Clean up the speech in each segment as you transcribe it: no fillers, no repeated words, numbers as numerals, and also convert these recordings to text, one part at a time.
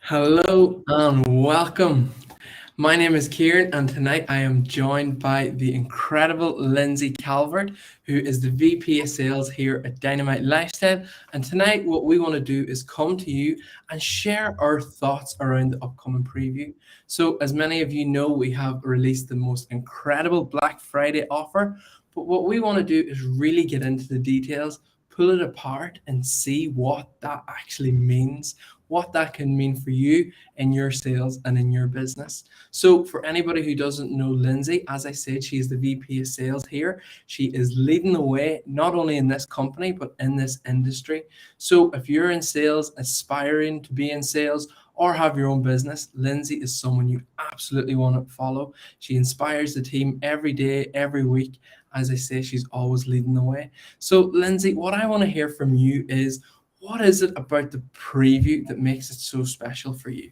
Hello and welcome. My name is Kieran, and tonight I am joined by the incredible Lindsay Calvert, who is the VP of Sales here at Dynamite Lifestyle. And tonight, what we want to do is come to you and share our thoughts around the upcoming preview. So, as many of you know, we have released the most incredible Black Friday offer. But what we want to do is really get into the details, pull it apart, and see what that actually means, what that can mean for you in your sales and in your business. So, for anybody who doesn't know Lindsay, as I said, she is the VP of Sales here. She is leading the way not only in this company but in this industry. So, if you're in sales, aspiring to be in sales, or have your own business, Lindsay is someone you absolutely want to follow. She inspires the team every day, every week. As I say, she's always leading the way. So, Lindsay, what I want to hear from you is, what is it about the preview that makes it so special for you?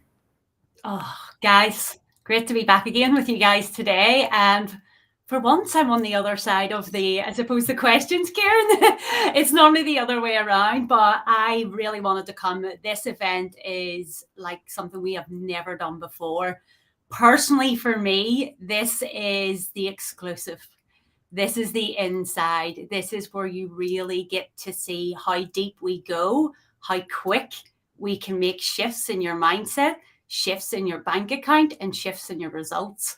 Oh, guys, great to be back again with you guys today. And for once, I'm on the other side of I suppose, the questions, Kieran. It's normally the other way around, but I really wanted to come. This event is like something we have never done before. Personally, for me, this is the exclusive. This is the inside. This is where you really get to see how deep we go, how quick we can make shifts in your mindset, shifts in your bank account, and shifts in your results.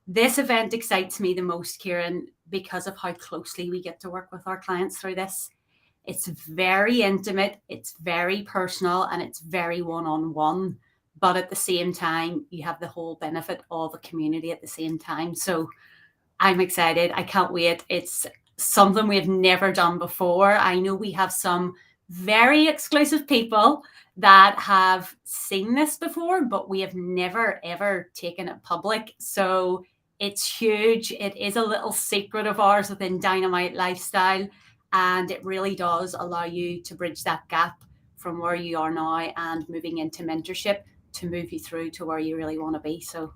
This event excites me the most, Kieran, because of how closely we get to work with our clients through this. It's very intimate, it's very personal, and it's very one on one. But at the same time, you have the whole benefit of a community at the same time. So I'm excited. I can't wait. It's something we've never done before. I know we have some very exclusive people that have seen this before, but we have never ever taken it public. So it's huge. It is a little secret of ours within Dynamite Lifestyle, and it really does allow you to bridge that gap from where you are now and moving into mentorship to move you through to where you really want to be. So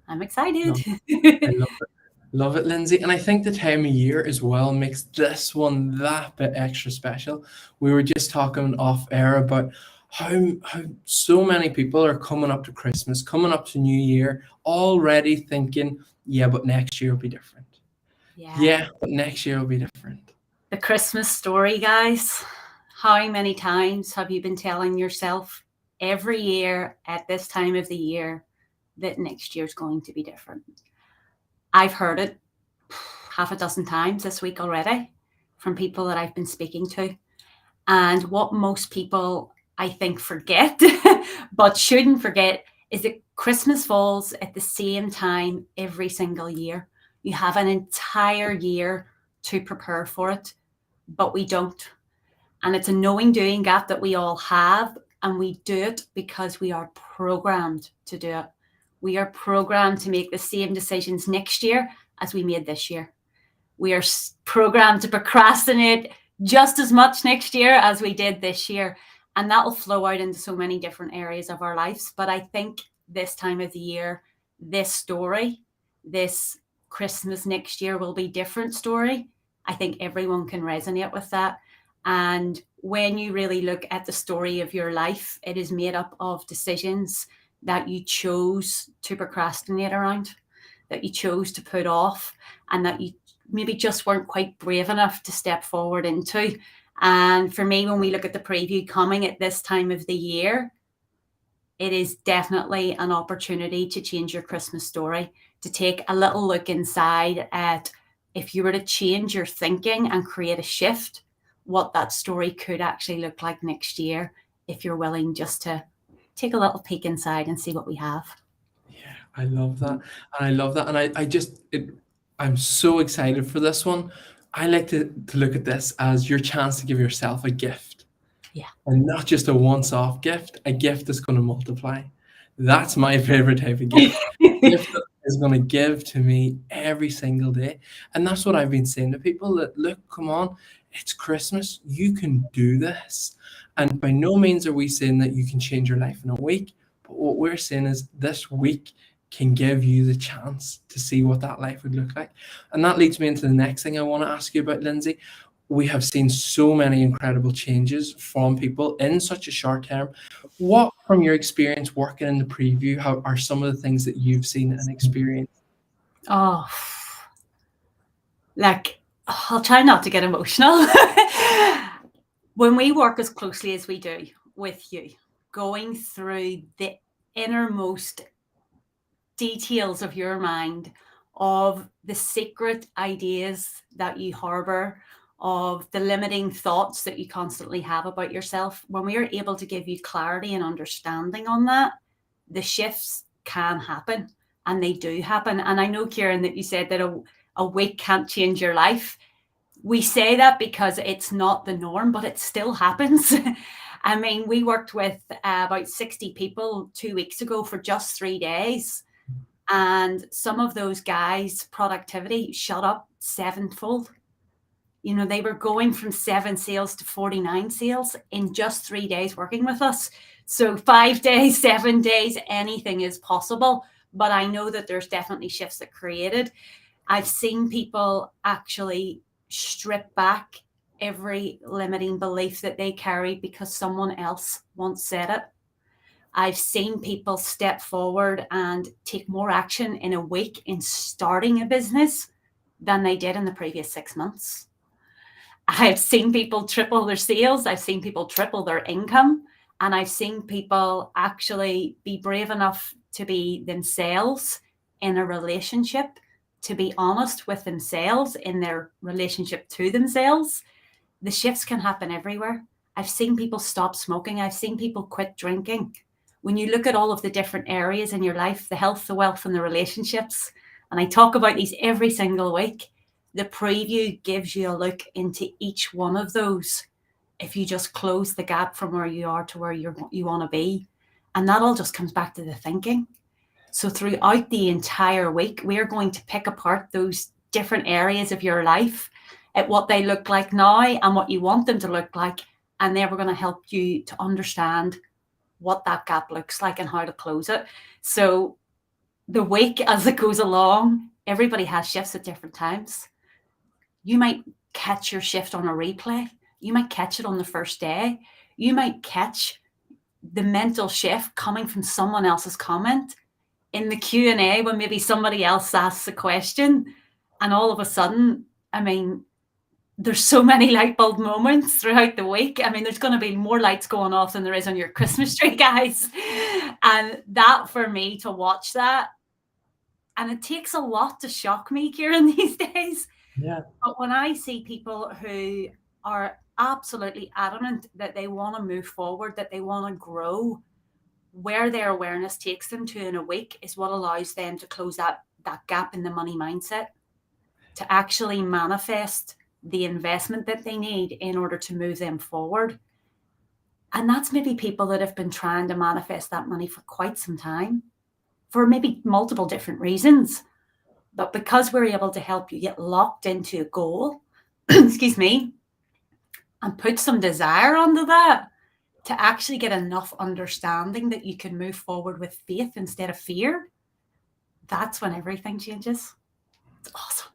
I'm excited. No, I love it. Love it, Lindsay. And I think the time of year as well makes this one that bit extra special. We were just talking off air about how so many people are coming up to Christmas, coming up to New Year, already thinking, yeah, but next year will be different. Yeah. Yeah, but next year will be different. The Christmas story, guys. How many times have you been telling yourself every year at this time of the year that next year's going to be different? I've heard it half a dozen times this week already from people that I've been speaking to. And what most people, I think, forget, but shouldn't forget, is that Christmas falls at the same time every single year. You have an entire year to prepare for it, but we don't. And it's a knowing doing gap that we all have. And we do it because we are programmed to do it. We are programmed to make the same decisions next year as we made this year. We are programmed to procrastinate just as much next year as we did this year. And that will flow out into so many different areas of our lives. But I think this time of the year, this story, this Christmas next year will be different story. I think everyone can resonate with that. And when you really look at the story of your life, it is made up of decisions that you chose to procrastinate around, that you chose to put off, and that you maybe just weren't quite brave enough to step forward into. And for me, when we look at the preview coming at this time of the year, it is definitely an opportunity to change your Christmas story, to take a little look inside at if you were to change your thinking and create a shift, what that story could actually look like next year if you're willing just to take a little peek inside and see what we have. Yeah, I love that. And I love that. And I'm so excited for this one. I like to look at this as your chance to give yourself a gift. Yeah. And not just a once-off gift, a gift that's going to multiply. That's my favorite type of gift. A gift that is going to give to me every single day. And that's what I've been saying to people that, look, come on, it's Christmas. You can do this. And by no means are we saying that you can change your life in a week. But what we're saying is this week can give you the chance to see what that life would look like. And that leads me into the next thing I want to ask you about, Lindsay. we have seen so many incredible changes from people in such a short term. What, from your experience working in the preview, how are some of the things that you've seen and experienced? Oh, like, I'll try not to get emotional. When we work as closely as we do with you, going through the innermost details of your mind, of the secret ideas that you harbor, of the limiting thoughts that you constantly have about yourself, when we are able to give you clarity and understanding on that, the shifts can happen, and they do happen. And I know, Kieran, that you said that a week can't change your life. We say that because it's not the norm, but it still happens. I mean, we worked with about 60 people 2 weeks ago for just 3 days. And some of those guys' productivity shot up sevenfold. You know, they were going from 7 sales to 49 sales in just 3 days working with us. So 5 days, 7 days, anything is possible. But I know that there's definitely shifts that created. I've seen people actually strip back every limiting belief that they carry because someone else once said it. I've seen people step forward and take more action in a week in starting a business than they did in the previous 6 months. I've seen people triple their sales. I've seen people triple their income. And I've seen people actually be brave enough to be themselves in a relationship, to be honest with themselves in their relationship to themselves. The shifts can happen everywhere. I've seen people stop smoking. I've seen people quit drinking. When you look at all of the different areas in your life, the health, the wealth, and the relationships, and I talk about these every single week, the preview gives you a look into each one of those if you just close the gap from where you are to where you want to be. And that all just comes back to the thinking. So throughout the entire week, we're going to pick apart those different areas of your life at what they look like now and what you want them to look like. And then we're going to help you to understand what that gap looks like and how to close it. So the week as it goes along, everybody has shifts at different times. You might catch your shift on a replay. You might catch it on the first day. You might catch the mental shift coming from someone else's comment in the Q&A when maybe somebody else asks a question, and all of a sudden, I mean, there's so many light bulb moments throughout the week. I mean, there's going to be more lights going off than there is on your Christmas tree, guys. And that, for me, to watch that, and it takes a lot to shock me, Kieran, these days. Yeah. But when I see people who are absolutely adamant that they want to move forward, that they want to grow, where their awareness takes them to in a week is what allows them to close that gap in the money mindset, to actually manifest the investment that they need in order to move them forward. And that's maybe people that have been trying to manifest that money for quite some time, for maybe multiple different reasons. But because we're able to help you get locked into a goal, excuse me, and put some desire onto that, to actually get enough understanding that you can move forward with faith instead of fear, that's when everything changes. It's awesome.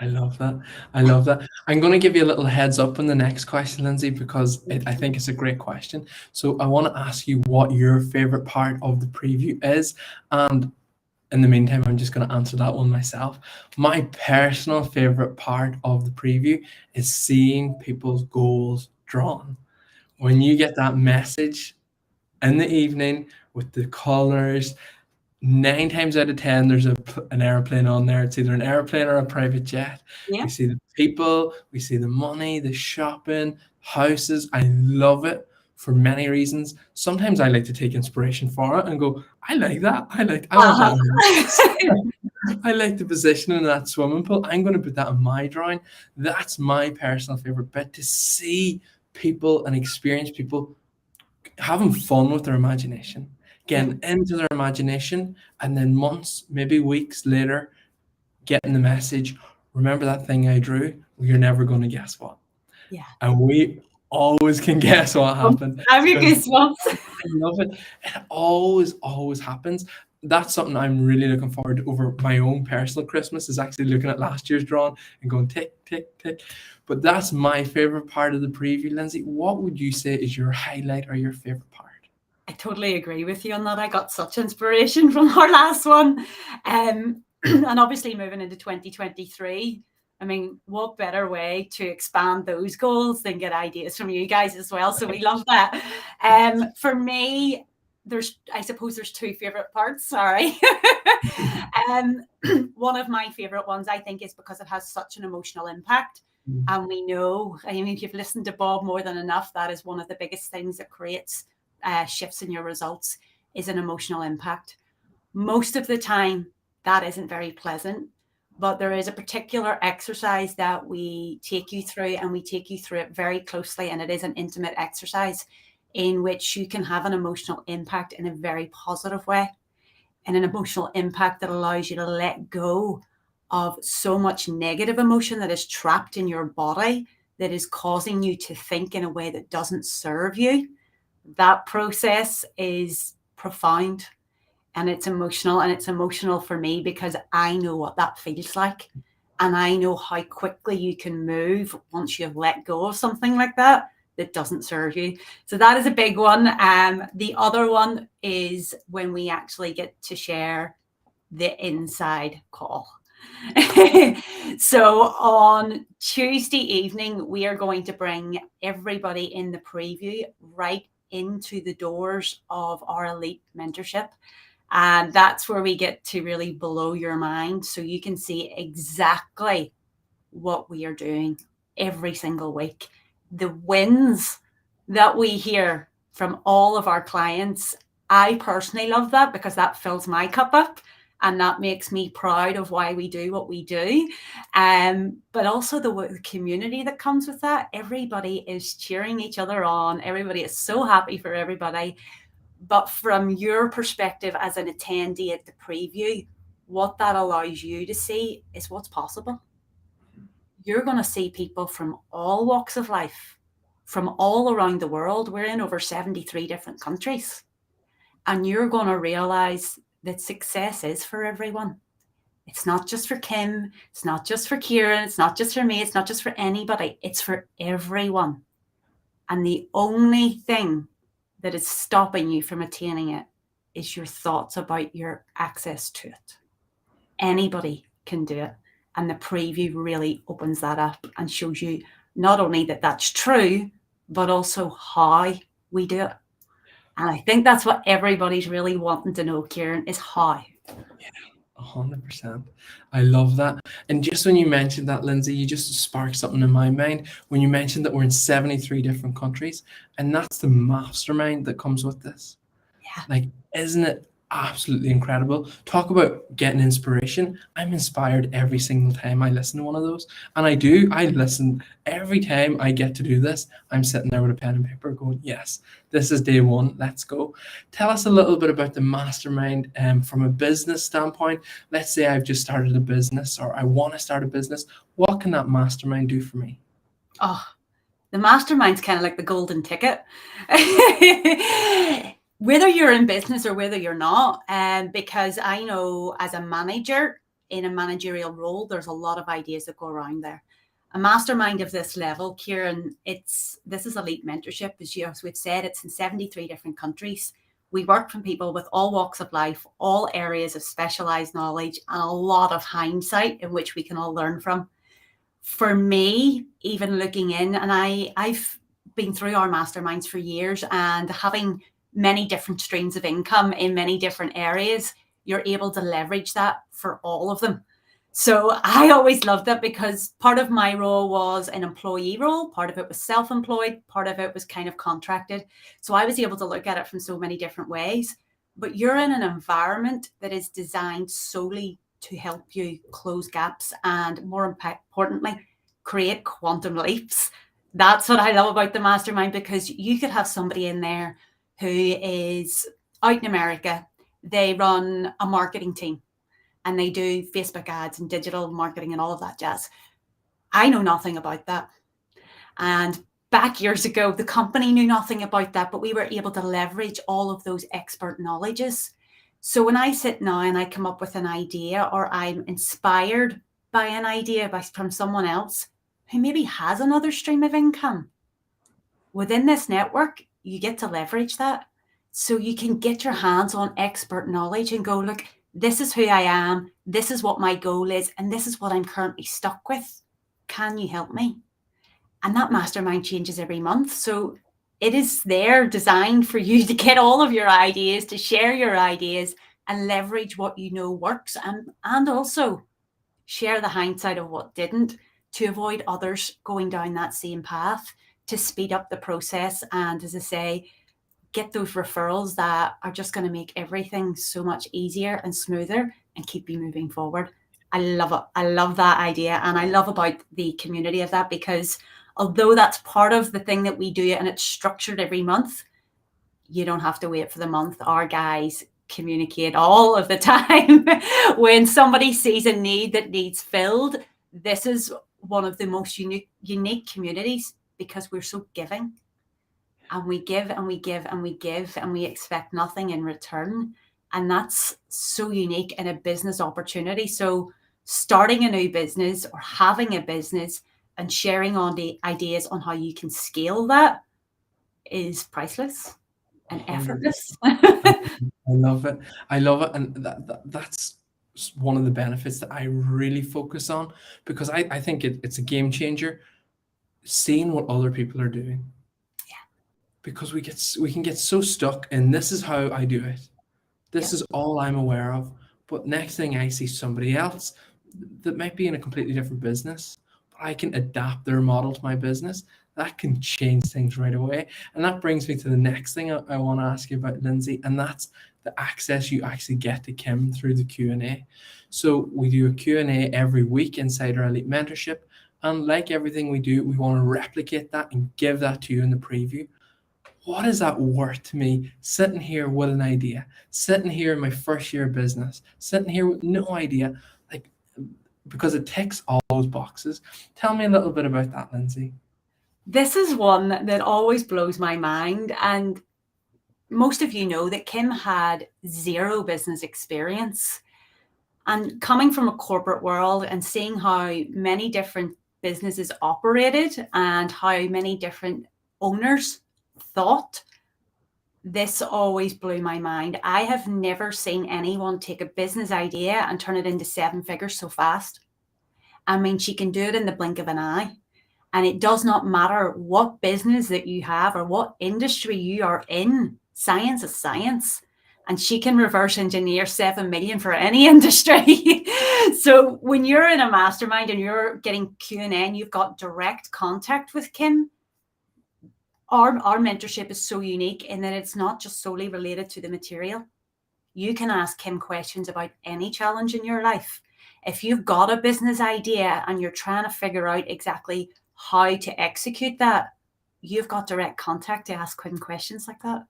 I love that. I love that. I'm going to give you a little heads up on the next question, Lindsay, because I think it's a great question. So I want to ask you what your favorite part of the preview is. And in the meantime, I'm just going to answer that one myself. My personal favorite part of the preview is seeing people's goals drawn. When you get that message in the evening with the colors, 9 times out of 10, there's an airplane on there. It's either an airplane or a private jet. Yeah. We see the people, we see the money, the shopping, houses. I love it for many reasons. Sometimes I like to take inspiration for it and go, I like that. I want that. I like the position in that swimming pool. I'm going to put that in my drawing. That's my personal favorite bit, to see people and experience people having fun with their imagination, getting into their imagination, and then months, maybe weeks later, getting the message, remember that thing I drew? Well, you're never going to guess what. Yeah. And we always can guess what happened. I'm your goosebumps. I love it. It always happens. that's something I'm really looking forward to over my own personal Christmas, is actually looking at last year's drawing and going tick, tick, tick. But that's my favorite part of the preview, Lindsay. What would you say is your highlight or your favorite part? I totally agree with you on that. I got such inspiration from our last one. And obviously moving into 2023, I mean, what better way to expand those goals than get ideas from you guys as well? So we love that. For me, I suppose there's two favorite parts. Sorry. One of my favorite ones, I think, is because it has such an emotional impact. And we know, I mean, if you've listened to Bob more than enough, that is one of the biggest things that creates shifts in your results, is an emotional impact. Most of the time, that isn't very pleasant, but there is a particular exercise that we take you through, and we take you through it very closely. And it is an intimate exercise in which you can have an emotional impact in a very positive way, and an emotional impact that allows you to let go of so much negative emotion that is trapped in your body, that is causing you to think in a way that doesn't serve you. That process is profound, and it's emotional. And it's emotional for me because I know what that feels like. And I know how quickly you can move once you've let go of something like that doesn't serve you. So that is a big one. The other one is when we actually get to share the inside call. So on Tuesday evening, we are going to bring everybody in the preview right into the doors of our elite mentorship. And that's where we get to really blow your mind, so you can see exactly what we are doing every single week. The wins that we hear from all of our clients, I personally love that, because that fills my cup up. And that makes me proud of why we do what we do. But also the community that comes with that. Everybody is cheering each other on. Everybody is so happy for everybody. But from your perspective as an attendee at the preview, what that allows you to see is what's possible. You're going to see people from all walks of life, from all around the world. We're in over 73 different countries. And you're going to realize that success is for everyone. It's not just for Kim. It's not just for Kieran. It's not just for me. It's not just for anybody. It's for everyone. And the only thing that is stopping you from attaining it is your thoughts about your access to it. Anybody can do it. And the preview really opens that up and shows you not only that that's true, but also how we do it. And I think that's what everybody's really wanting to know, Kieran, is how. Yeah, 100%. I love that. And just when you mentioned that, Lindsay, you just sparked something in my mind when you mentioned that we're in 73 different countries, and that's the mastermind that comes with this. Yeah. Like, isn't it absolutely incredible? Talk about getting inspiration. I'm inspired every single time I listen to one of those. And I listen every time I get to do this. I'm sitting there with a pen and paper going, yes, this is day one. Let's go. Tell us a little bit about the mastermind from a business standpoint. Let's say I've just started a business, or I want to start a business. What can that mastermind do for me? Oh, the mastermind's kind of like the golden ticket. Whether you're in business or whether you're not, because I know as a manager in a managerial role, there's a lot of ideas that go around there. A mastermind of this level, Kieran, this is elite mentorship. As we've said, it's in 73 different countries. We work from people with all walks of life, all areas of specialized knowledge, and a lot of hindsight in which we can all learn from. For me, even looking in, and I've been through our masterminds for years, and having many different streams of income in many different areas, you're able to leverage that for all of them. So I always loved that, because part of my role was an employee role, part of it was self-employed, part of it was kind of contracted. So I was able to look at it from so many different ways. But you're in an environment that is designed solely to help you close gaps and, more importantly, create quantum leaps. That's what I love about the mastermind, because you could have somebody in there who is out in America. They run a marketing team and they do Facebook ads and digital marketing and all of that jazz. I know nothing about that. And back years ago, the company knew nothing about that, but we were able to leverage all of those expert knowledges So when I sit now and I come up with an idea, or I'm inspired by an idea from someone else who maybe has another stream of income, within this network, you get to leverage that. So you can get your hands on expert knowledge and go, look, this is who I am, this is what my goal is, and this is what I'm currently stuck with. Can you help me? And that mastermind changes every month. So it is there designed for you to get all of your ideas, to share your ideas and leverage what you know works, and also share the hindsight of what didn't, to avoid others going down that same path, to speed up the process. And as I say, get those referrals that are just going to make everything so much easier and smoother and keep you moving forward. I love it. I love that idea. And I love about the community of that, because although that's part of the thing that we do and it's structured every month, you don't have to wait for the month. Our guys communicate all of the time. When somebody sees a need that needs filled, this is one of the most unique communities, because we're so giving, and we give and we give and we give, and we expect nothing in return. And that's so unique in a business opportunity. So starting a new business or having a business and sharing on the ideas on how you can scale that is priceless and 100%. effortless. I love it. I love it. And that's one of the benefits that I really focus on, because I think it's a game changer, seeing what other people are doing. Yeah. Because we can get so stuck in, this is how I do it. This Yeah. is all I'm aware of. But next thing I see somebody else that might be in a completely different business, but I can adapt their model to my business. That can change things right away. And that brings me to the next thing I want to ask you about, Lindsay, and that's the access you actually get to Kim through the Q&A. So we do a Q&A every week inside our Elite Mentorship. And like everything we do, we want to replicate that and give that to you in the preview. What is that worth to me, sitting here with an idea, sitting here in my first year of business, sitting here with no idea, like, because it ticks all those boxes. Tell me a little bit about that, Lindsay. This is one that always blows my mind. And most of you know that Kim had zero business experience. And coming from a corporate world and seeing how many different businesses operated and how many different owners thought, this always blew my mind. I have never seen anyone take a business idea and turn it into 7 figures so fast. I mean, she can do it in the blink of an eye. And it does not matter what business that you have or what industry you are in. Science is science. And she can reverse engineer 7 million for any industry. So when you're in a mastermind and you're getting Q&A and you've got direct contact with Kim, our mentorship is so unique in that it's not just solely related to the material. You can ask Kim questions about any challenge in your life. If you've got a business idea and you're trying to figure out exactly how to execute that, you've got direct contact to ask Kim questions like that.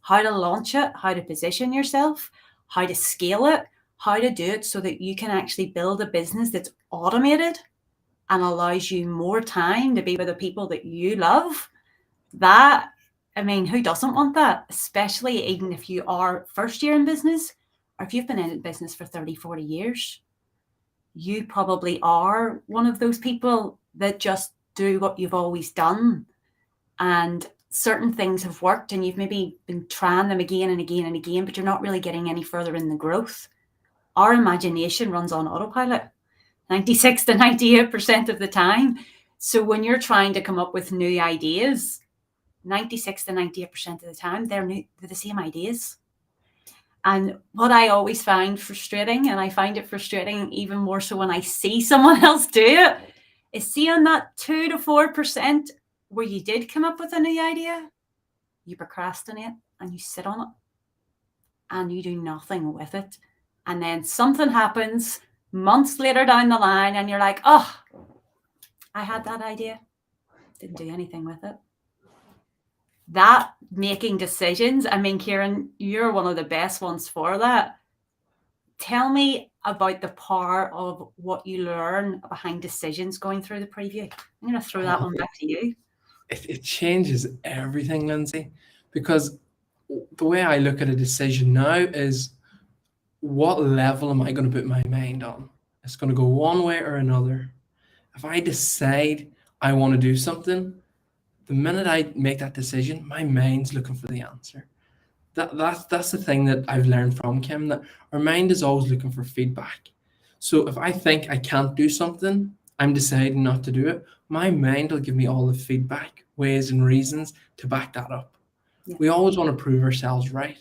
How to launch it, how to position yourself, how to scale it, how to do it so that you can actually build a business that's automated and allows you more time to be with the people that you love. That, I mean, who doesn't want that? Especially even if you are first year in business, or if you've been in business for 30, 40 years, you probably are one of those people that just do what you've always done. And certain things have worked and you've maybe been trying them again and again and again, but you're not really getting any further in the growth. Our imagination runs on autopilot 96 to 98% of the time. So when you're trying to come up with new ideas, 96 to 98% of the time, they're the same ideas. And what I always find frustrating, and I find it frustrating even more so when I see someone else do it, is seeing that 2 to 4% where you did come up with a new idea, you procrastinate and you sit on it and you do nothing with it. And then something happens months later down the line and you're like, oh, I had that idea, didn't do anything with it. That making decisions, I mean, Kieran, you're one of the best ones for that. Tell me about the power of what you learn behind decisions going through the preview. I'm going to throw that one back to you. It changes everything, Lindsay, because the way I look at a decision now is what level am I going to put my mind on? It's going to go one way or another. If I decide I want to do something, the minute I make that decision, my mind's looking for the answer. That's the thing that I've learned from Kim, that our mind is always looking for feedback. So if I think I can't do something, I'm deciding not to do it. My mind will give me all the feedback, ways and reasons to back that up. Yeah. We always want to prove ourselves right.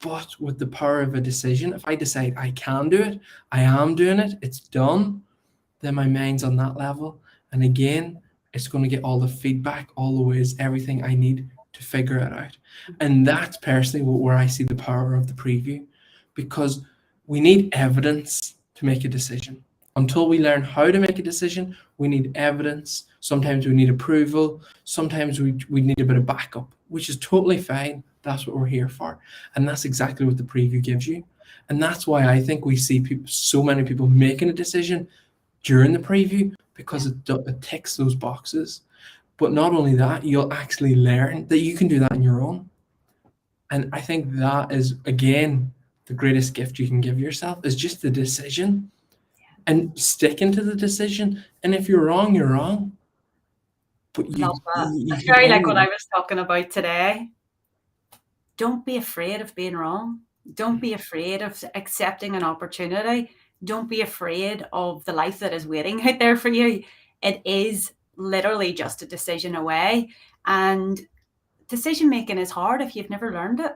But with the power of a decision, if I decide I can do it, I am doing it, it's done, then my mind's on that level. And again, it's going to get all the feedback, all the ways, everything I need to figure it out. And that's personally where I see the power of the preview, because we need evidence to make a decision. Until we learn how to make a decision, we need evidence. Sometimes we need approval. Sometimes we need a bit of backup, which is totally fine. That's what we're here for. And that's exactly what the preview gives you. And that's why I think we see people, so many people making a decision during the preview, because it ticks those boxes. But not only that, you'll actually learn that you can do that on your own. And I think that is, again, the greatest gift you can give yourself, is just the decision and sticking to the decision. And if you're wrong, you're wrong. But Love that. you It's can very like only- what I was talking about today. Don't be afraid of being wrong. Don't be afraid of accepting an opportunity. Don't be afraid of the life that is waiting out there for you. It is literally just a decision away. And decision making is hard if you've never learned it.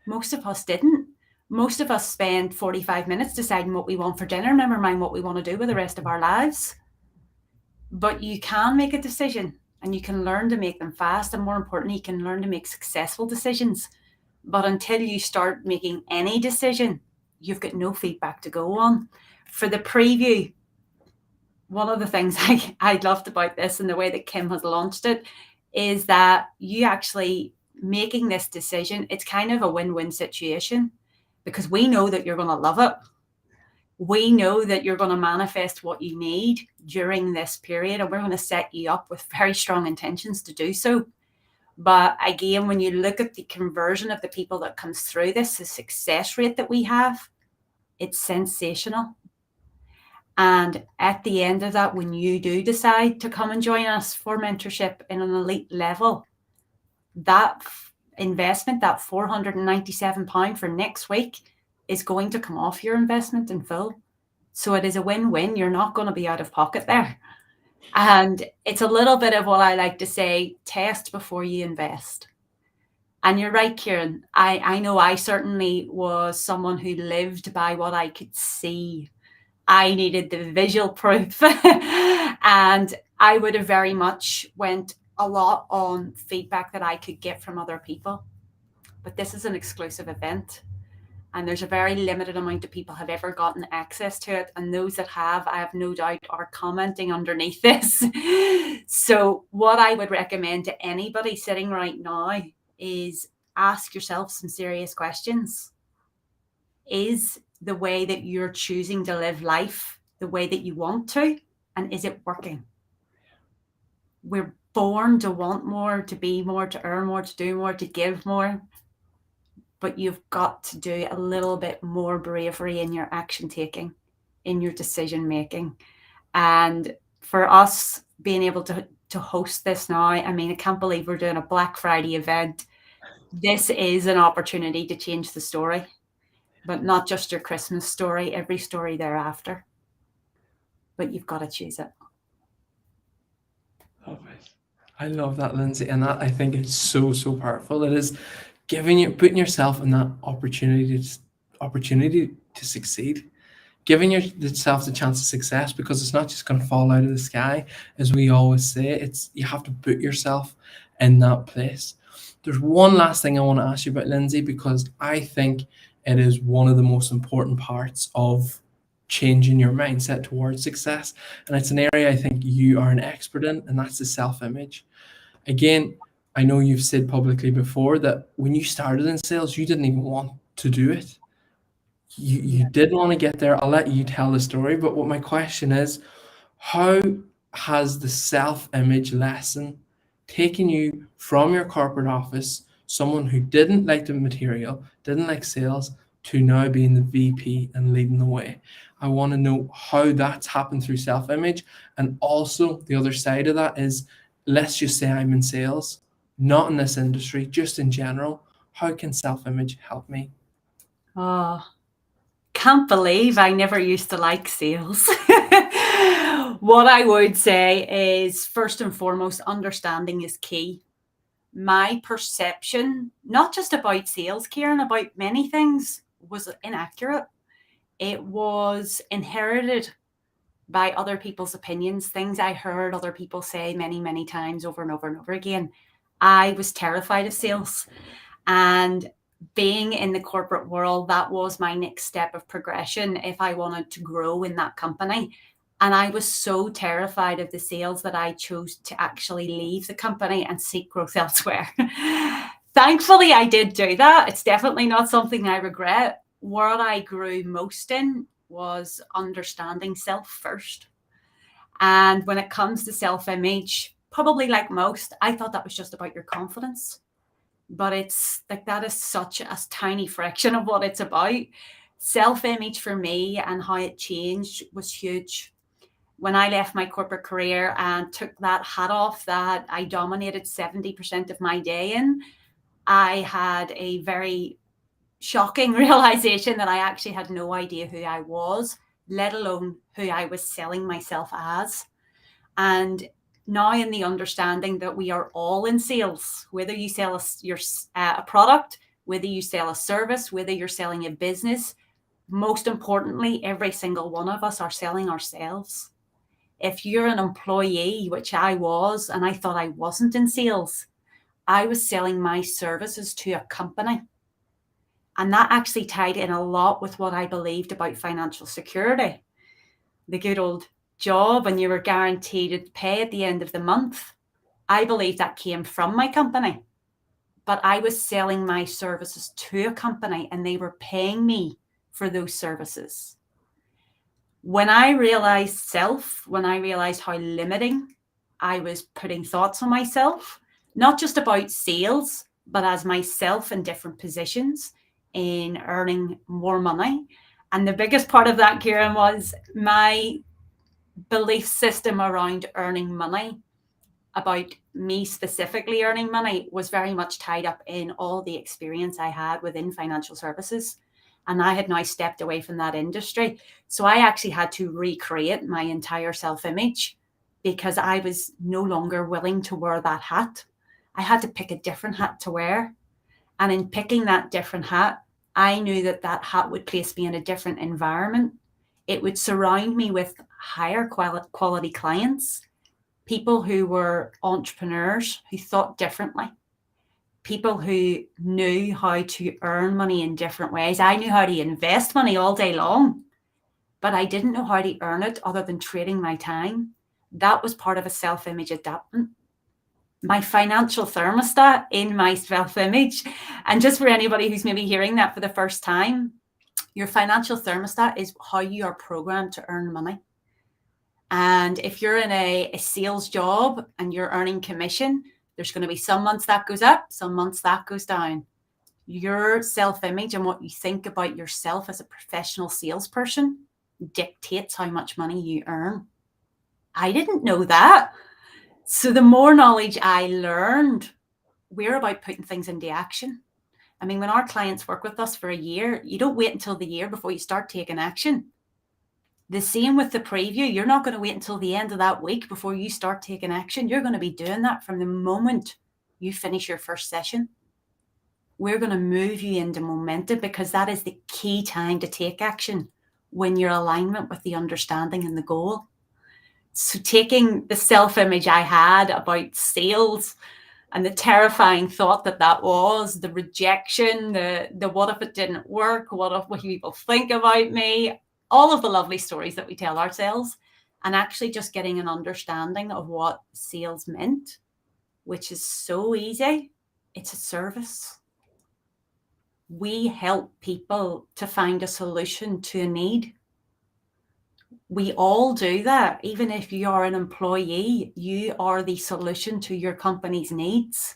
Most of us didn't. Most of us spend 45 minutes deciding what we want for dinner, never mind what we want to do with the rest of our lives. But you can make a decision, and you can learn to make them fast. And more importantly, you can learn to make successful decisions. But until you start making any decision, you've got no feedback to go on. For the preview, one of the things I loved about this and the way that Kim has launched it is that you actually making this decision, it's kind of a win-win situation, because we know that you're going to love it. We know that you're going to manifest what you need during this period, and we're going to set you up with very strong intentions to do so. But again, when you look at the conversion of the people that comes through this, the success rate that we have, it's sensational. And at the end of that, when you do decide to come and join us for mentorship in an elite level, that investment, that £497 for next week, is going to come off your investment in full. So it is a win-win. You're not going to be out of pocket there. And it's a little bit of what I like to say, test before you invest. And you're right, Kieran. I know I certainly was someone who lived by what I could see. I needed the visual proof. And I would have very much went a lot on feedback that I could get from other people. But this is an exclusive event. And there's a very limited amount of people have ever gotten access to it. And those that have, I have no doubt, are commenting underneath this. So what I would recommend to anybody sitting right now is ask yourself some serious questions. Is the way that you're choosing to live life the way that you want to? And is it working? We're born to want more, to be more, to earn more, to do more, to give more. But you've got to do a little bit more bravery in your action taking, in your decision making. And for us being able to host this now, I mean, I can't believe we're doing a Black Friday event. This is an opportunity to change the story, but not just your Christmas story, every story thereafter. But you've got to choose it. Love it. I love that, Lindsay. And that, I think, is so, so powerful. It is putting yourself in that opportunity to succeed, giving yourself the chance of success, because it's not just going to fall out of the sky, as we always say. You have to put yourself in that place. There's one last thing I want to ask you about, Lindsay, because I think it is one of the most important parts of changing your mindset towards success. And it's an area I think you are an expert in, and that's the self-image. Again, I know you've said publicly before that when you started in sales, you didn't even want to do it. You didn't want to get there. I'll let you tell the story. But what my question is, how has the self-image lesson taken you from your corporate office, someone who didn't like the material, didn't like sales, to now being the VP and leading the way. I want to know how that's happened through self-image. And also the other side of that is, let's just say I'm in sales, not in this industry, just in general. How can self-image help me? Oh, can't believe I never used to like sales. What I would say is, first and foremost, understanding is key. My perception, not just about sales, Kieran, about many things, was inaccurate. It was inherited by other people's opinions, things I heard other people say many, many times over and over and over again. I was terrified of sales. And being in the corporate world, that was my next step of progression if I wanted to grow in that company. And I was so terrified of the sales that I chose to actually leave the company and seek growth elsewhere. Thankfully, I did do that. It's definitely not something I regret. What I grew most in was understanding self first. And when it comes to self-image, probably like most, I thought that was just about your confidence. But it's like, that is such a tiny fraction of what it's about. Self-image for me and how it changed was huge. When I left my corporate career and took that hat off that I dominated 70% of my day in, I had a very shocking realization that I actually had no idea who I was, let alone who I was selling myself as. And now in the understanding that we are all in sales, whether you sell a product, whether you sell a service, whether you're selling a business, most importantly, every single one of us are selling ourselves. If you're an employee, which I was, and I thought I wasn't in sales, I was selling my services to a company. And that actually tied in a lot with what I believed about financial security. The good old job, and you were guaranteed pay at the end of the month. I believe that came from my company, but I was selling my services to a company and they were paying me for those services. When I realized when I realized how limiting I was putting thoughts on myself, not just about sales, but as myself in different positions in earning more money. And the biggest part of that, Kieran, was my belief system around earning money, about me specifically earning money, was very much tied up in all the experience I had within financial services. And I had now stepped away from that industry. So I actually had to recreate my entire self-image because I was no longer willing to wear that hat. I had to pick a different hat to wear. And in picking that different hat, I knew that that hat would place me in a different environment. It would surround me with higher quality clients, people who were entrepreneurs, who thought differently, people who knew how to earn money in different ways. I knew how to invest money all day long, but I didn't know how to earn it other than trading my time. That was part of a self-image adaptation. My financial thermostat in my self-image. And just for anybody who's maybe hearing that for the first time, your financial thermostat is how you are programmed to earn money. And if you're in a sales job and you're earning commission, there's going to be some months that goes up, some months that goes down. Your self-image and what you think about yourself as a professional salesperson dictates how much money you earn. I didn't know that. So the more knowledge I learned, we're about putting things into action. I mean, when our clients work with us for a year, you don't wait until the year before you start taking action. The same with the preview. You're not going to wait until the end of that week before you start taking action. You're going to be doing that from the moment you finish your first session. We're going to move you into momentum because that is the key time to take action, when you're alignment with the understanding and the goal. So taking the self-image I had about sales and the terrifying thought that was, the rejection, the what if it didn't work, what people think about me, all of the lovely stories that we tell ourselves, and actually just getting an understanding of what sales meant, which is so easy. It's a service. We help people to find a solution to a need. We all do that. Even if you are an employee, you are the solution to your company's needs.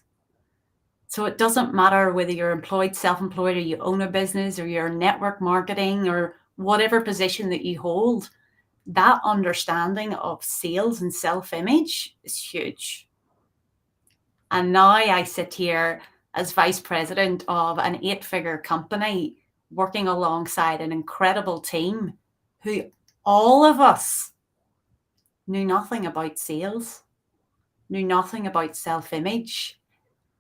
So it doesn't matter whether you're employed, self-employed, or you own a business, or you're network marketing, or whatever position that you hold, that understanding of sales and self-image is huge. And now I sit here as vice president of an 8-figure company, working alongside an incredible team who all of us knew nothing about sales, knew nothing about self-image.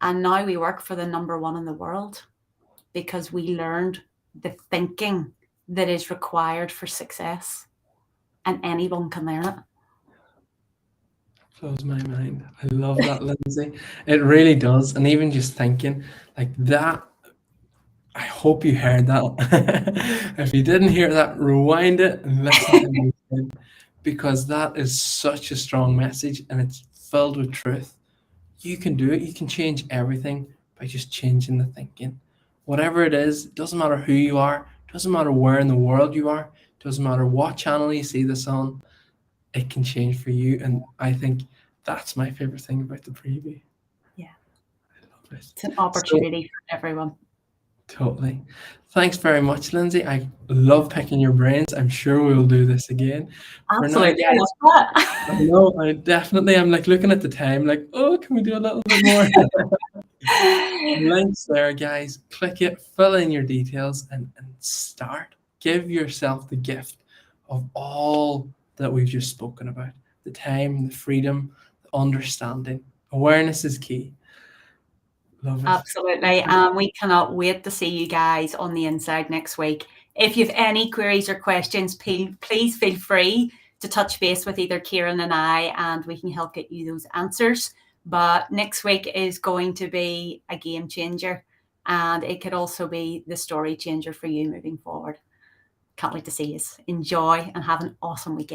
And now we work for the number one in the world because we learned the thinking that is required for success, and anyone can learn it. Blows my mind. I love that, Lindsay. It really does. And even just thinking like that, I hope you heard that. If you didn't hear that, rewind it and listen to me again, because that is such a strong message and it's filled with truth. You can do it. You can change everything by just changing the thinking. Whatever it is, it doesn't matter who you are, it doesn't matter where in the world you are, it doesn't matter what channel you see this on, it can change for you. And I think that's my favorite thing about the preview. Yeah. I love it. It's an opportunity for everyone. Totally. Thanks very much, Lindsay. I love picking your brains. I'm sure we'll do this again. For now, Absolutely. I guys, love that. I know I'm like looking at the time, like, oh, can we do a little bit more? Links there, guys. Click it, fill in your details, and start. Give yourself the gift of all that we've just spoken about: the time, the freedom, the understanding. Awareness is key. Love it. Absolutely. We cannot wait to see you guys on the inside next week. If you have any queries or questions, please feel free to touch base with either Kieran and I, and we can help get you those answers. But next week is going to be a game changer, and it could also be the story changer for you moving forward. Can't wait to see you. Enjoy and have an awesome weekend.